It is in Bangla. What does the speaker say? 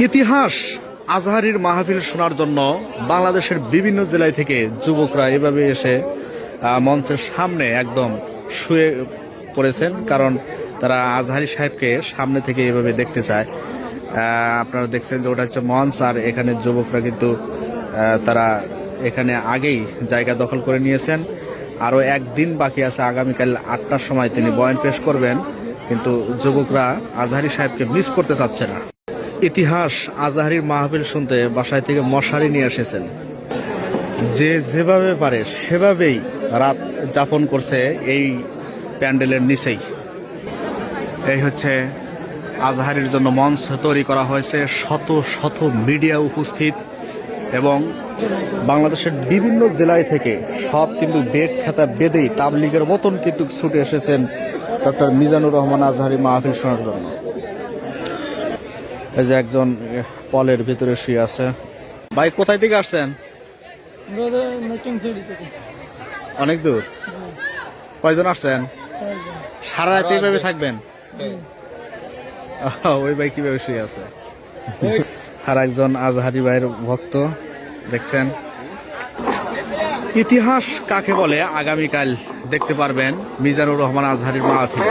ইতিহাস আজহারির মাহফিল শোনার জন্য বাংলাদেশের বিভিন্ন জেলায় থেকে যুবকরা এভাবে এসে মঞ্চের সামনে একদম শুয়ে পড়েছেন, কারণ তারা আজহারি সাহেবকে সামনে থেকে এভাবে দেখতে চায়। আপনারা দেখছেন যে ওটা হচ্ছে মঞ্চ, আর এখানে যুবকরা কিন্তু তারা এখানে আগেই জায়গা দখল করে নিয়েছেন। আরও একদিন বাকি আছে, আগামীকাল 8টার সময় তিনি বয়ান পেশ করবেন, কিন্তু যুবকরা আজহারি সাহেবকে মিস করতে চাচ্ছে না। ইতিহাস আজহারির মাহফিল শুনতে বাসায় থেকে মশারি নিয়ে এসেছেন, যে যেভাবে পারে সেভাবেই রাত যাপন করছে এই প্যান্ডেলের নিচেই। এই হচ্ছে আজহারির জন্য মঞ্চ তৈরি করা হয়েছে, শত শত মিডিয়া উপস্থিত এবং বাংলাদেশের বিভিন্ন জেলায় থেকে সব কিন্তু বেড খাতা বেঁধেই তাবলিগের মতন কিন্তু ছুটে এসেছেন ডক্টর মিজানুর রহমান আজহারি মাহফিল শোনার জন্য। এই যে একজন পলের ভিতরে শুয়ে আছে। ভাই কোথায় থেকে আসছেন? অনেক দূর। কয়জন আসছেন? সারা রাত এইভাবে থাকবেন? ওই ভাই কিভাবে শুয়ে আছে? আর একজন আজহারি ভাইয়ের ভক্ত দেখছেন। ইতিহাস কাকে বলে আগামীকাল দেখতে পারবেন মিজানুর রহমান আজহারির মাহফিল।